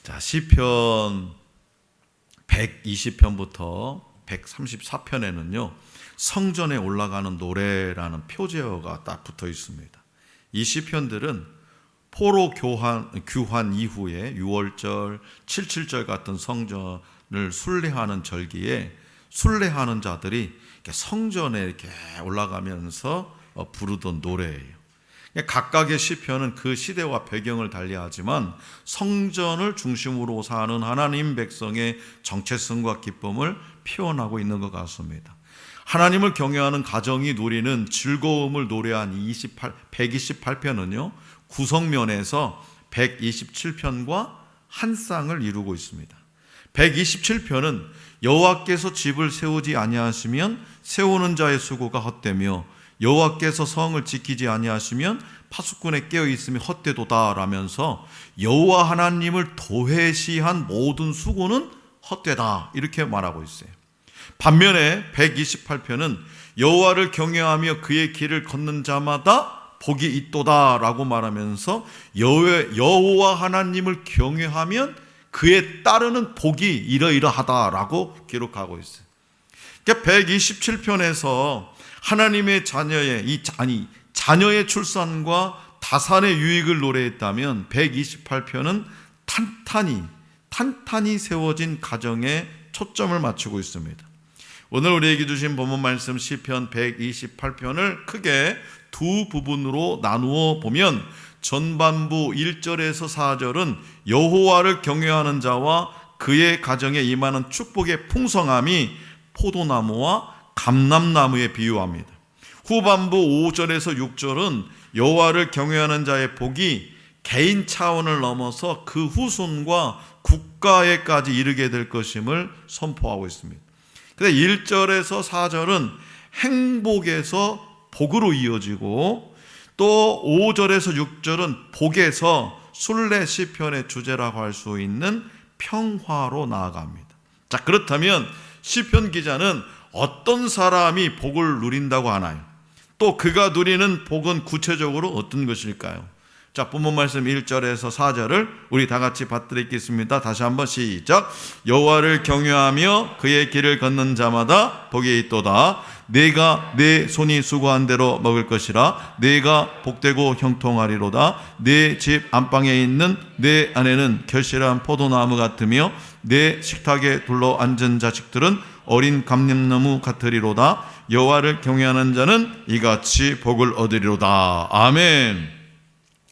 자, 시편 120편부터 134편에는요 성전에 올라가는 노래라는 표제어가 딱 붙어 있습니다. 이 시편들은 포로 규환 이후에 6월절, 77절 같은 성전을 순례하는 절기에 순례하는 자들이 성전에 이렇게 올라가면서 부르던 노래예요. 각각의 시편은 그 시대와 배경을 달리하지만 성전을 중심으로 사는 하나님 백성의 정체성과 기쁨을 표현하고 있는 것 같습니다. 하나님을 경외하는 가정이 누리는 즐거움을 노래한 128편은요 구성면에서 127편과 한 쌍을 이루고 있습니다. 127편은 여호와께서 집을 세우지 아니하시면 세우는 자의 수고가 헛되며 여호와께서 성을 지키지 아니하시면 파수꾼에 깨어 있으면 헛되도다 라면서 여호와 하나님을 도외시한 모든 수고는 헛되다 이렇게 말하고 있어요. 반면에 128편은 여호와를 경외하며 그의 길을 걷는 자마다 복이 있도다 라고 말하면서 여호와 하나님을 경외하면 그에 따르는 복이 이러이러하다 라고 기록하고 있어요. 그러니까 127편에서 하나님의 자녀의 출산과 다산의 유익을 노래했다면 128편은 탄탄히 세워진 가정에 초점을 맞추고 있습니다. 오늘 우리에게 주신 본문 말씀 시편 128편을 크게 두 부분으로 나누어 보면 전반부 1절에서 4절은 여호와를 경외하는 자와 그의 가정에 임하는 축복의 풍성함이 포도나무와 감람나무에 비유합니다. 후반부 5절에서 6절은 여호와를 경외하는 자의 복이 개인 차원을 넘어서 그 후손과 국가에까지 이르게 될 것임을 선포하고 있습니다. 근데 1절에서 4절은 행복에서 복으로 이어지고 또 5절에서 6절은 복에서 순례 시편의 주제라고 할 수 있는 평화로 나아갑니다. 자, 그렇다면 시편 기자는 어떤 사람이 복을 누린다고 하나요? 또 그가 누리는 복은 구체적으로 어떤 것일까요? 자, 본문 말씀 1절에서 4절을 우리 다 같이 받들겠습니다. 다시 한번 시작. 여호와를 경외하며 그의 길을 걷는 자마다 복이 있도다. 내가 내 손이 수고한 대로 먹을 것이라. 내가 복되고 형통하리로다. 내 집 안방에 있는 내 아내는 결실한 포도나무 같으며 내 식탁에 둘러 앉은 자식들은 어린 감람나무 같으리로다. 여호와를 경외하는 자는 이같이 복을 얻으리로다. 아멘.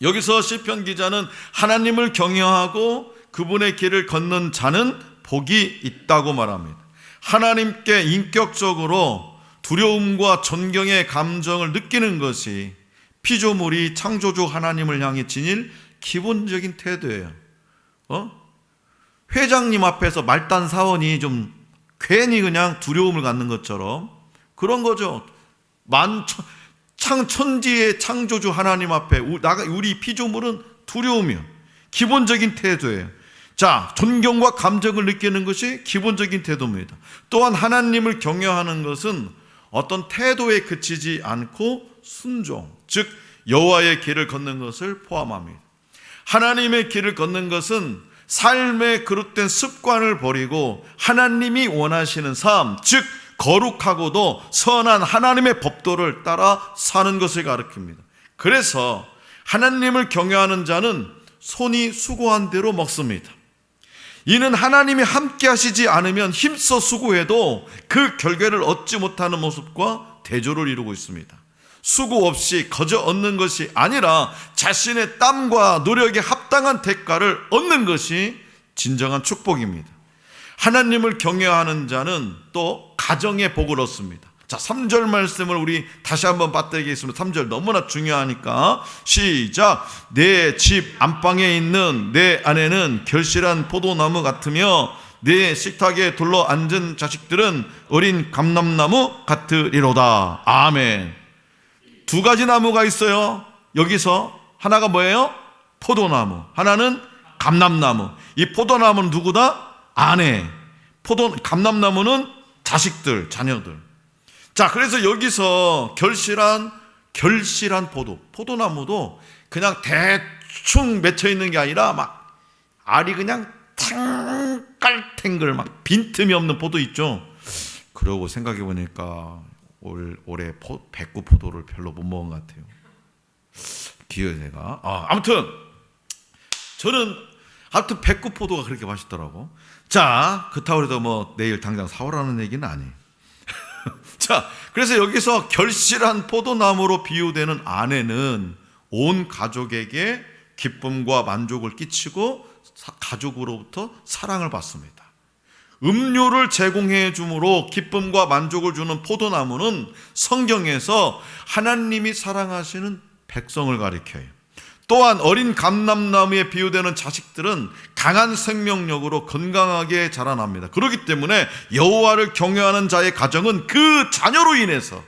여기서 시편 기자는 하나님을 경외하고 그분의 길을 걷는 자는 복이 있다고 말합니다. 하나님께 인격적으로 두려움과 존경의 감정을 느끼는 것이 피조물이 창조주 하나님을 향해 지닐 기본적인 태도예요. 회장님 앞에서 말단 사원이 좀 괜히 그냥 두려움을 갖는 것처럼 그런 거죠. 천지의 창조주 하나님 앞에 우리 피조물은 두려움이요 기본적인 태도예요. 자, 존경과 감정을 느끼는 것이 기본적인 태도입니다. 또한 하나님을 경외하는 것은 어떤 태도에 그치지 않고 순종, 즉 여호와의 길을 걷는 것을 포함합니다. 하나님의 길을 걷는 것은 삶의 그릇된 습관을 버리고 하나님이 원하시는 삶, 즉 거룩하고도 선한 하나님의 법도를 따라 사는 것을 가리킵니다. 그래서 하나님을 경외하는 자는 손이 수고한 대로 먹습니다. 이는 하나님이 함께 하시지 않으면 힘써 수고해도 그 결과를 얻지 못하는 모습과 대조를 이루고 있습니다. 수고 없이 거저 얻는 것이 아니라 자신의 땀과 노력에 합당한 대가를 얻는 것이 진정한 축복입니다. 하나님을 경외하는 자는 또 가정의 복을 얻습니다. 자, 3절 말씀을 우리 다시 한번 받들겠습니다. 3절 너무나 중요하니까 시작. 내 집 안방에 있는 내 아내는 결실한 포도나무 같으며 내 식탁에 둘러 앉은 자식들은 어린 감람나무 같으리로다. 아멘. 두 가지 나무가 있어요. 여기서 하나가 뭐예요? 포도나무, 하나는 감람나무. 이 포도나무는 누구다? 아내. 감람나무는 자식들, 자녀들. 자, 그래서 여기서 결실한 포도나무도 그냥 대충 맺혀 있는 게 아니라 막 알이 그냥 탱글탱글 막 빈틈이 없는 포도 있죠. 그러고 생각해 보니까 올해 백구 포도를 별로 못 먹은 것 같아요. 기어요 제가. 아무튼 백구 포도가 그렇게 맛있더라고. 자, 그렇다고 해도 뭐 내일 당장 사오라는 얘기는 아니에요. 자, 그래서 여기서 결실한 포도나무로 비유되는 아내는 온 가족에게 기쁨과 만족을 끼치고 가족으로부터 사랑을 받습니다. 음료를 제공해 주므로 기쁨과 만족을 주는 포도나무는 성경에서 하나님이 사랑하시는 백성을 가리켜요. 또한 어린 감람나무에 비유되는 자식들은 강한 생명력으로 건강하게 자라납니다. 그렇기 때문에 여호와를 경외하는 자의 가정은 그 자녀로 인해서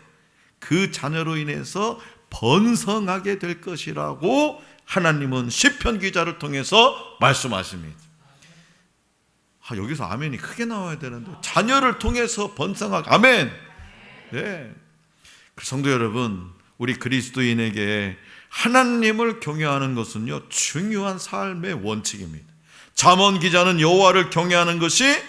번성하게 될 것이라고 하나님은 시편 기자를 통해서 말씀하십니다. 여기서 아멘이 크게 나와야 되는데, 자녀를 통해서 번성하게. 아멘. 네. 성도 여러분, 우리 그리스도인에게 하나님을 경외하는 것은요, 중요한 삶의 원칙입니다. 잠언 기자는 여호와를 경외하는 것이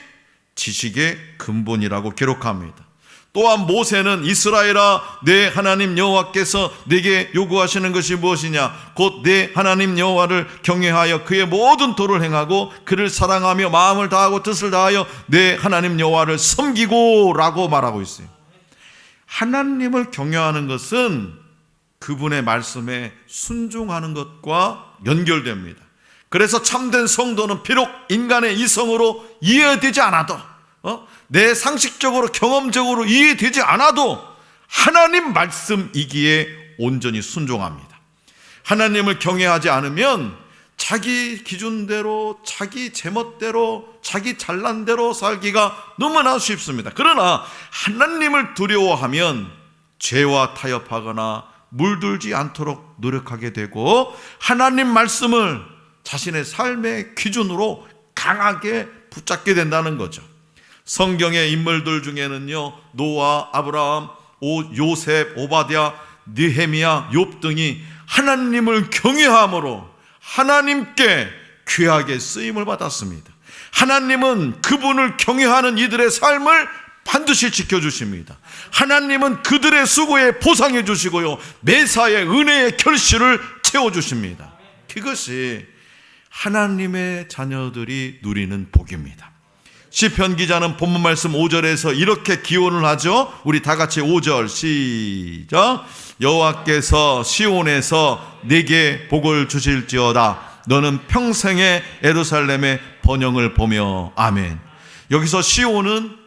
지식의 근본이라고 기록합니다. 또한 모세는 이스라엘아, 내 하나님 여호와께서 네게 요구하시는 것이 무엇이냐? 곧 내 하나님 여호와를 경외하여 그의 모든 도를 행하고 그를 사랑하며 마음을 다하고 뜻을 다하여 내 하나님 여호와를 섬기고 라고 말하고 있어요. 하나님을 경외하는 것은 그분의 말씀에 순종하는 것과 연결됩니다. 그래서 참된 성도는 비록 인간의 이성으로 이해되지 않아도, 내 상식적으로 경험적으로 이해되지 않아도 하나님 말씀이기에 온전히 순종합니다. 하나님을 경외하지 않으면 자기 기준대로, 자기 제멋대로, 자기 잘난 대로 살기가 너무나 쉽습니다. 그러나 하나님을 두려워하면 죄와 타협하거나 물들지 않도록 노력하게 되고, 하나님 말씀을 자신의 삶의 기준으로 강하게 붙잡게 된다는 거죠. 성경의 인물들 중에는요, 노아, 아브라함, 요셉, 오바댜, 느헤미야, 욥 등이 하나님을 경외함으로 하나님께 귀하게 쓰임을 받았습니다. 하나님은 그분을 경외하는 이들의 삶을 반드시 지켜주십니다. 하나님은 그들의 수고에 보상해 주시고요, 매사에 은혜의 결실을 채워주십니다. 그것이 하나님의 자녀들이 누리는 복입니다. 시편 기자는 본문 말씀 5절에서 이렇게 기원을 하죠. 우리 다 같이 5절 시작. 여호와께서 시온에서 내게 복을 주실지어다. 너는 평생에 예루살렘의 번영을 보며. 아멘. 여기서 시온은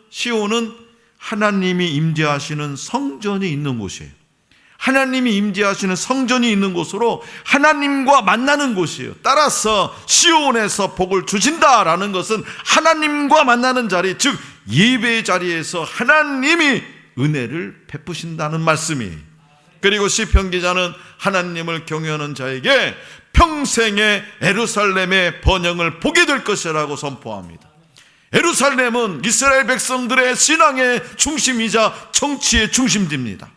하나님이 임재하시는 성전이 있는 곳이에요. 하나님이 임재하시는 성전이 있는 곳으로 하나님과 만나는 곳이에요. 따라서 시온에서 복을 주신다라는 것은 하나님과 만나는 자리, 즉 예배의 자리에서 하나님이 은혜를 베푸신다는 말씀이에요. 그리고 시편 기자는 하나님을 경외하는 자에게 평생의 예루살렘의 번영을 보게 될 것이라고 선포합니다. 예루살렘은 이스라엘 백성들의 신앙의 중심이자 정치의 중심지입니다.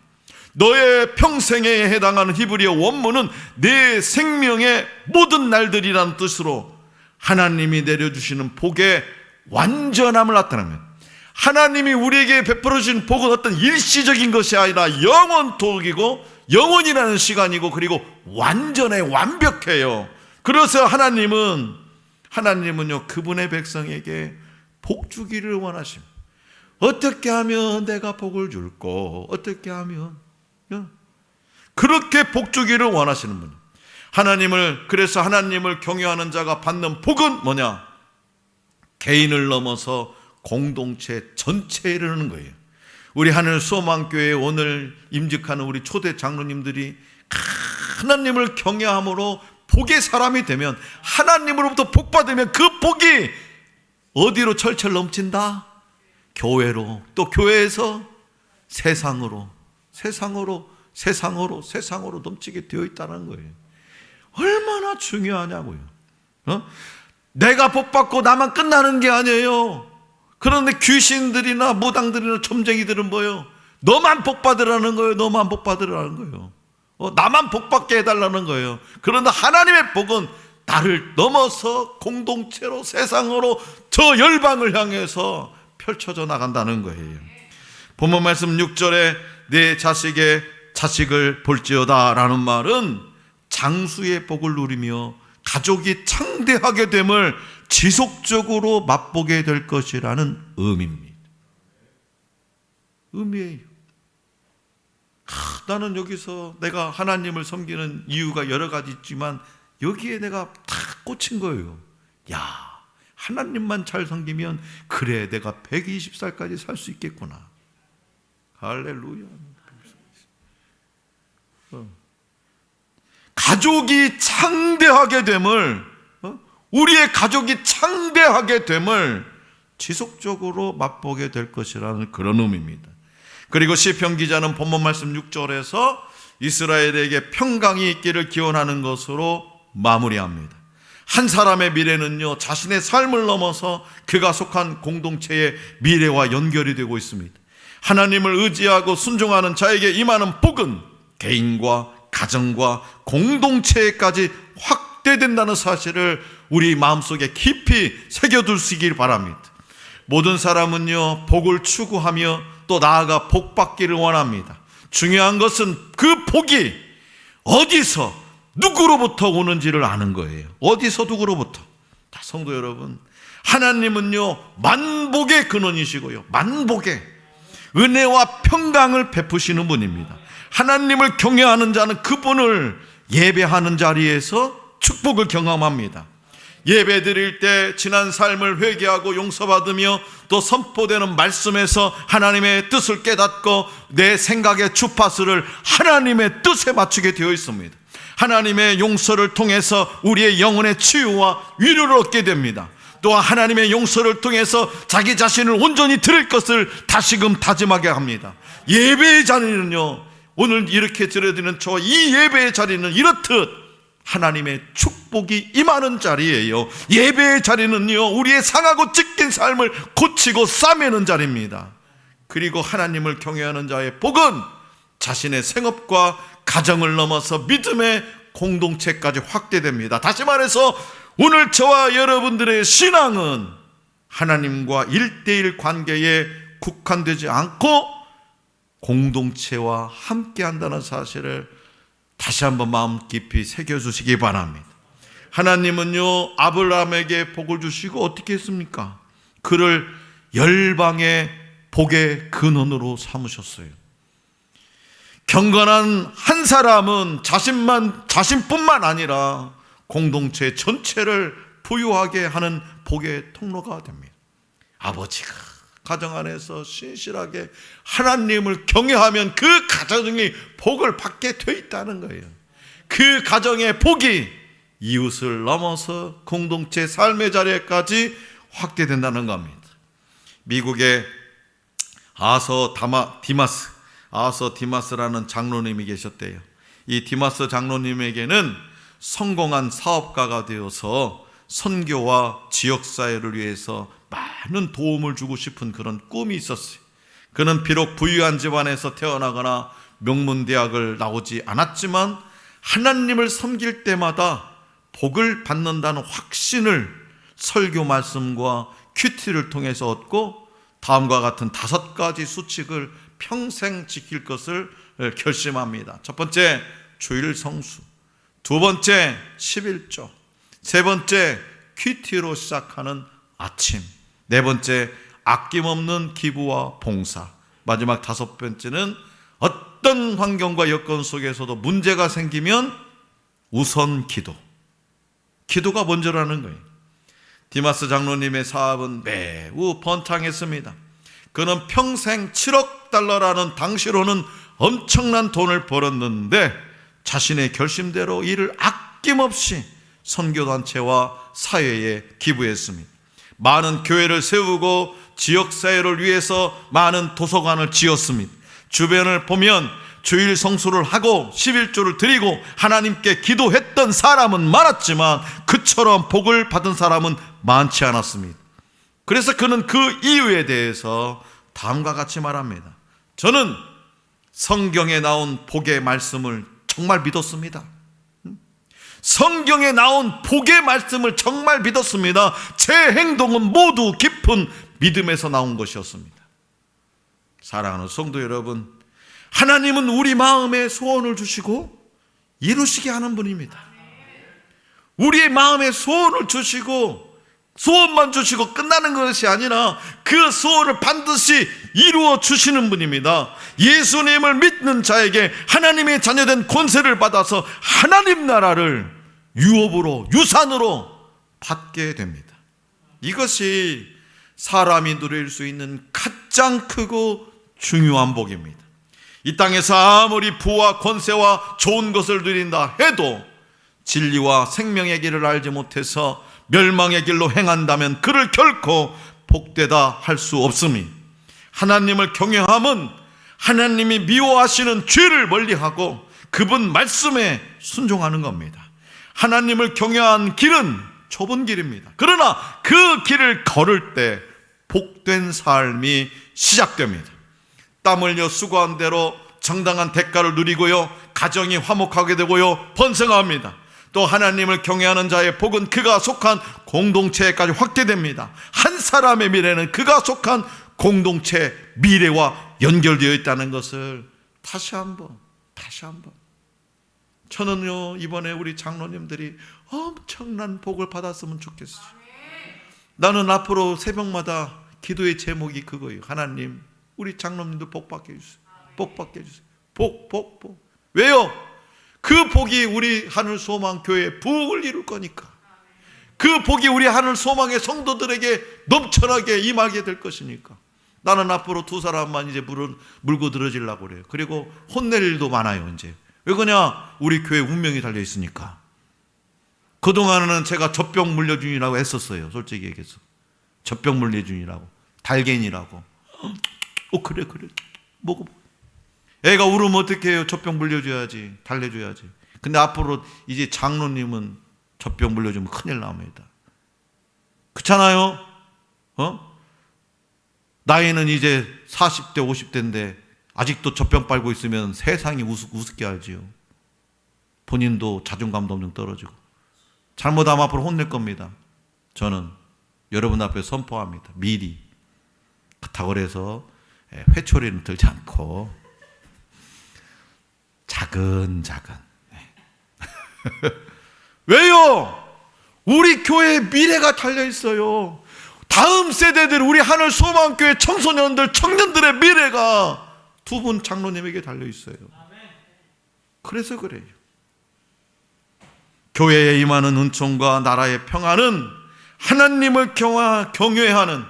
너의 평생에 해당하는 히브리어 원문은 내 생명의 모든 날들이라는 뜻으로 하나님이 내려주시는 복의 완전함을 나타냅니다. 하나님이 우리에게 베풀어 주신 복은 어떤 일시적인 것이 아니라 영원토록이고 영원이라는 시간이고, 그리고 완전해, 완벽해요. 그래서 하나님은요, 그분의 백성에게 복 주기를 원하십니다. 어떻게 하면 내가 복을 줄까? 어떻게 하면? 그렇게 복 주기를 원하시는 분. 그래서 하나님을 경외하는 자가 받는 복은 뭐냐? 개인을 넘어서 공동체 전체에 이르는 거예요. 우리 하늘 소망교회에 오늘 임직하는 우리 초대 장로님들이 하나님을 경외함으로 복의 사람이 되면, 하나님으로부터 복 받으면 그 복이 어디로 철철 넘친다? 교회로, 또 교회에서 세상으로 넘치게 되어 있다는 거예요. 얼마나 중요하냐고요. 내가 복 받고 나만 끝나는 게 아니에요. 그런데 귀신들이나 무당들이나 점쟁이들은 뭐예요? 너만 복 받으라는 거예요. 나만 복 받게 해달라는 거예요. 그런데 하나님의 복은 나를 넘어서 공동체로 세상으로 저 열방을 향해서 펼쳐져 나간다는 거예요. 본문 말씀 6절에 내 자식의 자식을 볼지어다 라는 말은 장수의 복을 누리며 가족이 창대하게 됨을 지속적으로 맛보게 될 것이라는 의미입니다. 의미예요. 나는 여기서 내가 하나님을 섬기는 이유가 여러 가지 있지만 여기에 내가 다 꽂힌 거예요. 야, 하나님만 잘 섬기면 그래 내가 120살까지 살 수 있겠구나. 할렐루야. 가족이 창대하게 됨을, 우리의 가족이 창대하게 됨을 지속적으로 맛보게 될 것이라는 그런 의미입니다. 그리고 시편 기자는 본문 말씀 6절에서 이스라엘에게 평강이 있기를 기원하는 것으로 마무리합니다. 한 사람의 미래는요, 자신의 삶을 넘어서 그가 속한 공동체의 미래와 연결이 되고 있습니다. 하나님을 의지하고 순종하는 자에게 임하는 복은 개인과 가정과 공동체까지 확대된다는 사실을 우리 마음속에 깊이 새겨두시길 바랍니다. 모든 사람은요, 복을 추구하며 또 나아가 복 받기를 원합니다. 중요한 것은 그 복이 어디서 누구로부터 오는지를 아는 거예요. 어디서 누구로부터. 성도 여러분, 하나님은요 만복의 근원이시고요, 만복의 은혜와 평강을 베푸시는 분입니다. 하나님을 경외하는 자는 그분을 예배하는 자리에서 축복을 경험합니다. 예배 드릴 때 지난 삶을 회개하고 용서받으며 또 선포되는 말씀에서 하나님의 뜻을 깨닫고 내 생각의 주파수를 하나님의 뜻에 맞추게 되어 있습니다. 하나님의 용서를 통해서 우리의 영혼의 치유와 위로를 얻게 됩니다. 또한 하나님의 용서를 통해서 자기 자신을 온전히 드릴 것을 다시금 다짐하게 합니다. 예배의 자리는요, 오늘 이렇게 드려드리는 이 예배의 자리는 이렇듯 하나님의 축복이 임하는 자리예요. 예배의 자리는요, 우리의 상하고 찢긴 삶을 고치고 싸매는 자리입니다. 그리고 하나님을 경외하는 자의 복은 자신의 생업과 가정을 넘어서 믿음의 공동체까지 확대됩니다. 다시 말해서 오늘 저와 여러분들의 신앙은 하나님과 1:1 관계에 국한되지 않고 공동체와 함께한다는 사실을 다시 한번 마음 깊이 새겨주시기 바랍니다. 하나님은요, 아브라함에게 복을 주시고 어떻게 했습니까? 그를 열방의 복의 근원으로 삼으셨어요. 경건한 한 사람은 자신뿐만 아니라 공동체 전체를 부유하게 하는 복의 통로가 됩니다. 아버지가 가정 안에서 신실하게 하나님을 경외하면 그 가정이 복을 받게 돼 있다는 거예요. 그 가정의 복이 이웃을 넘어서 공동체 삶의 자리에까지 확대된다는 겁니다. 미국의 아서 디마스라는 장로님이 계셨대요. 이 디마스 장로님에게는 성공한 사업가가 되어서 선교와 지역사회를 위해서 많은 도움을 주고 싶은 그런 꿈이 있었어요. 그는 비록 부유한 집안에서 태어나거나 명문대학을 나오지 않았지만 하나님을 섬길 때마다 복을 받는다는 확신을 설교 말씀과 큐티를 통해서 얻고 다음과 같은 5가지 수칙을 평생 지킬 것을 결심합니다. 첫 번째, 주일 성수. 두 번째, 11조. 세 번째, 큐티로 시작하는 아침. 네 번째, 아낌없는 기부와 봉사. 마지막 5번째는 어떤 환경과 여건 속에서도 문제가 생기면 우선 기도. 기도가 먼저라는 거예요. 디마스 장로님의 사업은 매우 번창했습니다. 그는 평생 7억 달러라는 당시로는 엄청난 돈을 벌었는데 자신의 결심대로 이를 아낌없이 선교단체와 사회에 기부했습니다. 많은 교회를 세우고 지역사회를 위해서 많은 도서관을 지었습니다. 주변을 보면 주일 성수를 하고 11조를 드리고 하나님께 기도했던 사람은 많았지만 그처럼 복을 받은 사람은 많지 않았습니다. 그래서 그는 그 이유에 대해서 다음과 같이 말합니다. 저는 성경에 나온 복의 말씀을 정말 믿었습니다. 성경에 나온 복의 말씀을 정말 믿었습니다. 제 행동은 모두 깊은 믿음에서 나온 것이었습니다. 사랑하는 성도 여러분, 하나님은 우리 마음에 소원을 주시고 이루시게 하는 분입니다. 우리의 마음에 소원을 주시고 소원만 주시고 끝나는 것이 아니라 그 소원을 반드시 이루어 주시는 분입니다. 예수님을 믿는 자에게 하나님의 자녀된 권세를 받아서 하나님 나라를 유업으로, 유산으로 받게 됩니다. 이것이 사람이 누릴 수 있는 가장 크고 중요한 복입니다. 이 땅에서 아무리 부와 권세와 좋은 것을 누린다 해도 진리와 생명의 길을 알지 못해서 멸망의 길로 행한다면 그를 결코 복되다 할 수 없으니, 하나님을 경외함은 하나님이 미워하시는 죄를 멀리하고 그분 말씀에 순종하는 겁니다. 하나님을 경외한 길은 좁은 길입니다. 그러나 그 길을 걸을 때 복된 삶이 시작됩니다. 땀 흘려 수고한 대로 정당한 대가를 누리고요, 가정이 화목하게 되고요, 번성합니다. 또 하나님을 경외하는 자의 복은 그가 속한 공동체까지 확대됩니다. 한 사람의 미래는 그가 속한 공동체 미래와 연결되어 있다는 것을 다시 한번 저는요, 이번에 우리 장로님들이 엄청난 복을 받았으면 좋겠어요. 나는 앞으로 새벽마다 기도의 제목이 그거예요. 하나님, 우리 장로님도 복 받게 해주세요. 복 받게 해주세요. 복. 왜요? 그 복이 우리 하늘소망교회의 부흥을 이룰 거니까. 그 복이 우리 하늘소망의 성도들에게 넘쳐나게 임하게 될 것이니까. 나는 앞으로 두 사람만 이제 물고 들어지려고 그래요. 그리고 혼낼 일도 많아요. 이제 왜 그러냐? 우리 교회 운명이 달려 있으니까. 그동안은 제가 젖병 물려준이라고 했었어요. 솔직히 얘기해서 젖병 물려준이라고, 달갱이라고. 그래 먹어. 애가 울으면 어떻게 해요? 젖병 물려줘야지, 달래줘야지. 근데 앞으로 이제 장로님은 젖병 물려주면 큰일 납니다. 그렇잖아요? 나이는 이제 40대 50대인데 아직도 젖병 빨고 있으면 세상이 우습게 알지요. 본인도 자존감도 엄청 떨어지고. 잘못하면 앞으로 혼낼 겁니다. 저는 여러분 앞에 선포합니다. 미리. 그렇다고 해서 회초리는 들지 않고 차근차근. 왜요? 우리 교회의 미래가 달려있어요. 다음 세대들, 우리 하늘소망교회 청소년들, 청년들의 미래가 두 분 장로님에게 달려있어요. 그래서 그래요. 교회에 임하는 은총과 나라의 평안은 하나님을 경외하는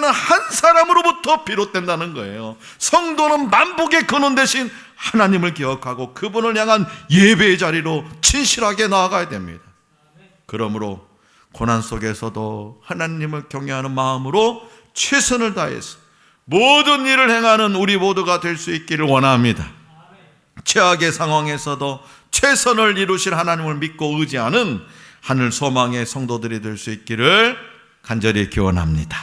한 사람으로부터 비롯된다는 거예요. 성도는 만복의 근원 대신 하나님을 기억하고 그분을 향한 예배의 자리로 진실하게 나아가야 됩니다. 그러므로 고난 속에서도 하나님을 경외하는 마음으로 최선을 다해서 모든 일을 행하는 우리 모두가 될 수 있기를 원합니다. 최악의 상황에서도 최선을 이루실 하나님을 믿고 의지하는 하늘 소망의 성도들이 될 수 있기를 간절히 기원합니다.